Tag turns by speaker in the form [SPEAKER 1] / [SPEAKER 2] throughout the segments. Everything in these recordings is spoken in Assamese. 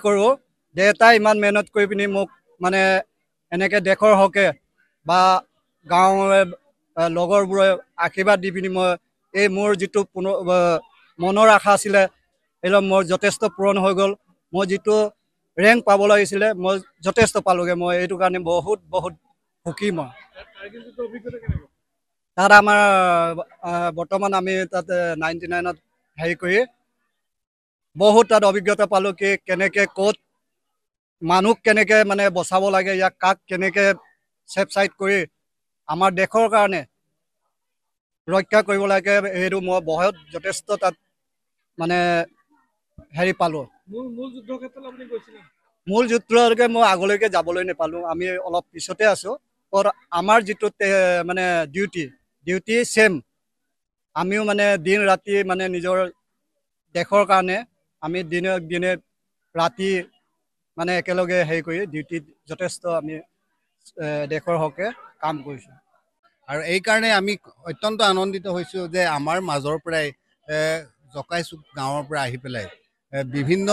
[SPEAKER 1] কৰোঁ দেউতাই ইমান মেহনত কৰি পিনি মোক মানে এনেকৈ দেশৰ হকে বা গাঁৱৰে লগৰবোৰে আশীৰ্বাদ দি পিনি মই এই মোৰ যিটো মনৰ আশা আছিলে এইটো মোৰ যথেষ্ট পূৰণ হৈ গ'ল। মই যিটো ৰেংক পাব লাগিছিলে মই যথেষ্ট পালোগৈ। মই এইটো কাৰণে বহুত বহুত সুখী। মই তাত আমাৰ বৰ্তমান আমি তাত 99ত হেৰি কৰি বহুত তাত অভিজ্ঞতা পালোঁ কি কেনেকৈ ক'ত মানুহ কেনেকৈ মানে বচাব লাগে, ইয়াক কাক কেনেকৈ ছেফ ছাইড কৰি আমাৰ দেশৰ কাৰণে ৰক্ষা কৰিব লাগে, সেইটো মই বহুত যথেষ্ট তাত মানে হেৰি পালোঁ। মূল যুদ্ধলৈকে মই আগলৈকে যাবলৈ নাপালোঁ, আমি অলপ পিছতে আছোঁ। আমাৰ যিটো মানে ডিউটি ছেম, আমিও মানে দিন ৰাতি মানে নিজৰ দেশৰ কাৰণে আমি দিনে ৰাতি মানে একেলগে হেৰি কৰি ডিউটিত যথেষ্ট আমি দেশৰ হকে কাম কৰিছোঁ।
[SPEAKER 2] আৰু এইকাৰণে আমি অত্যন্ত আনন্দিত হৈছোঁ যে আমাৰ মাজৰ পৰাই জকাইচুক গাঁৱৰ পৰা আহি পেলাই বিভিন্ন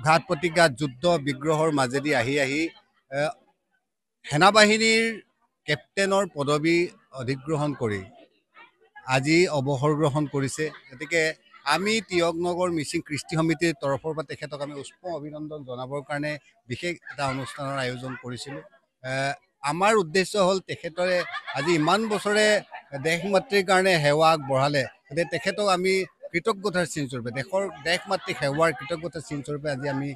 [SPEAKER 2] ঘাত প্ৰতিঘাত যুদ্ধ বিগ্ৰহৰ মাজেদি আহি সেনাবাহিনীৰ কেপ্টেইনৰ পদবী অধিগ্ৰহণ কৰি আজি অৱসৰ গ্ৰহণ কৰিছে। গতিকে আমি তিয়কনগৰ মিচিং কৃষ্টি সমিতিৰ তৰফৰ পৰা তেখেতক আমি উষ্ম অভিনন্দন জনাবৰ কাৰণে বিশেষ এটা অনুষ্ঠানৰ আয়োজন কৰিছিলোঁ। আমাৰ উদ্দেশ্য হ'ল তেখেতৰে আজি ইমান বছৰে দেশ মাতৃৰ কাৰণে সেৱা আগবঢ়ালে, গতিকে তেখেতক আমি কৃতজ্ঞতাৰ চিনস্বৰূপে দেশ মাতৃক সেৱাৰ কৃতজ্ঞতাৰ চিনস্বৰূপে আজি আমি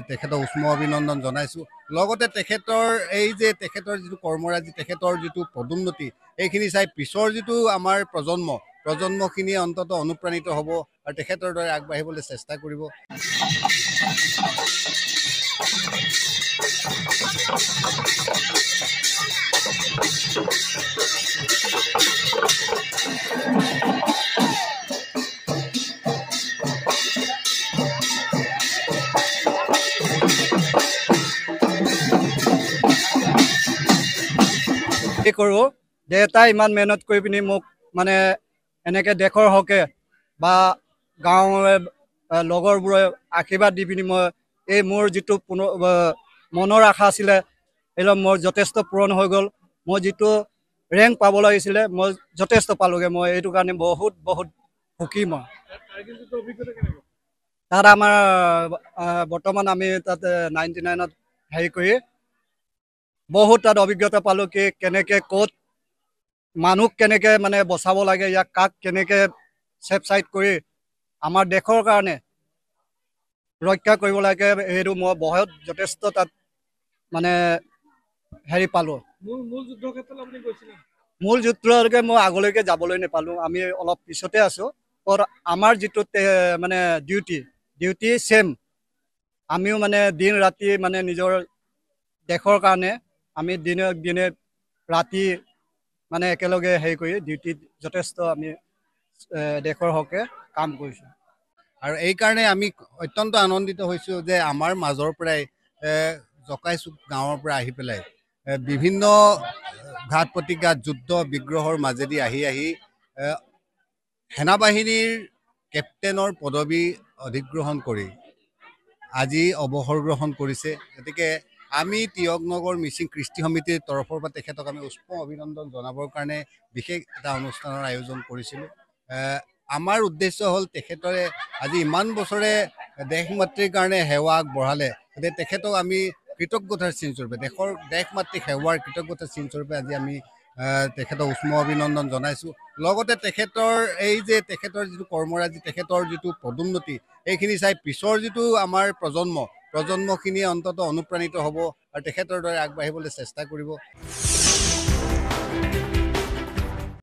[SPEAKER 2] তেখেতক উষ্ম অভিনন্দন জনাইছোঁ। লগতে তেখেতৰ যিটো কৰ্মৰাজি, তেখেতৰ যিটো পদোন্নতি, এইখিনি চাই পিছৰ যিটো আমাৰ প্ৰজন্মখিনিয়ে অন্ততঃ অনুপ্ৰাণিত হ'ব আৰু তেখেতৰ দৰে আগবাঢ়িবলৈ চেষ্টা কৰিব।
[SPEAKER 1] কৰোঁ দেউতাই ইমান মেহনত কৰি পিনি মোক মানে এনেকৈ দেশৰ হকে বা গাঁৱৰে লগৰবোৰে আশীৰ্বাদ দি পিনি মই এই মোৰ যিটো মনৰ আশা আছিলে এইটো মোৰ যথেষ্ট পূৰণ হৈ গ'ল। মই যিটো ৰেংক পাব লাগিছিলে মই যথেষ্ট পালোগৈ। মই এইটো কাৰণে বহুত বহুত সুখী। মই তাত আমাৰ বৰ্তমান আমি তাত 99ত হেৰি কৰি বহুত তাত অভিজ্ঞতা পালোঁ কি কেনেকৈ ক'ত মানুহ কেনেকৈ মানে বচাব লাগে, ইয়াক কাক কেনেকৈ ছেফ ছাইড কৰি আমাৰ দেশৰ কাৰণে ৰক্ষা কৰিব লাগে, সেইটো মই বহুত যথেষ্ট তাত মানে হেৰি পালোঁ। মূল যুদ্ধলৈকে মই আগলৈকে যাবলৈ নাপালোঁ, আমি অলপ পিছতে আছোঁ। আমাৰ যিটো মানে ডিউটি ছেম, আমিও মানে দিন ৰাতি মানে নিজৰ দেশৰ কাৰণে আমি দিনে ৰাতি মানে একেলগে হেৰি কৰি ডিউটিত যথেষ্ট আমি দেশৰ হকে কাম কৰিছোঁ।
[SPEAKER 2] আৰু এইকাৰণে আমি অত্যন্ত আনন্দিত হৈছোঁ যে আমাৰ মাজৰ পৰাই জকাইচুক গাঁৱৰ পৰা আহি পেলাই বিভিন্ন ঘাত প্ৰতিঘাত যুদ্ধ বিগ্ৰহৰ মাজেদি আহি সেনাবাহিনীৰ কেপ্টেইনৰ পদবী অধিগ্ৰহণ কৰি আজি অৱসৰ গ্ৰহণ কৰিছে। গতিকে আমি তিয়কনগৰ মিচিং কৃষ্টি সমিতিৰ তৰফৰ পৰা তেখেতক আমি উষ্ম অভিনন্দন জনাবৰ কাৰণে বিশেষ এটা অনুষ্ঠানৰ আয়োজন কৰিছিলোঁ। আমাৰ উদ্দেশ্য হ'ল তেখেতৰে আজি ইমান বছৰে দেশ মাতৃৰ কাৰণে সেৱা আগবঢ়ালে, গতিকে তেখেতক আমি কৃতজ্ঞতাৰ চিনস্বৰূপে দেশ মাতৃক সেৱাৰ কৃতজ্ঞতাৰ চিনস্বৰূপে আজি আমি তেখেতক উষ্ম অভিনন্দন জনাইছোঁ। লগতে তেখেতৰ যিটো কৰ্মৰাজি, তেখেতৰ যিটো পদোন্নতি, এইখিনি চাই পিছৰ যিটো আমাৰ প্ৰজন্মখিনিয়ে অন্ততঃ অনুপ্ৰাণিত হ'ব আৰু তেখেতৰ দৰে আগবাঢ়িবলৈ চেষ্টা কৰিব।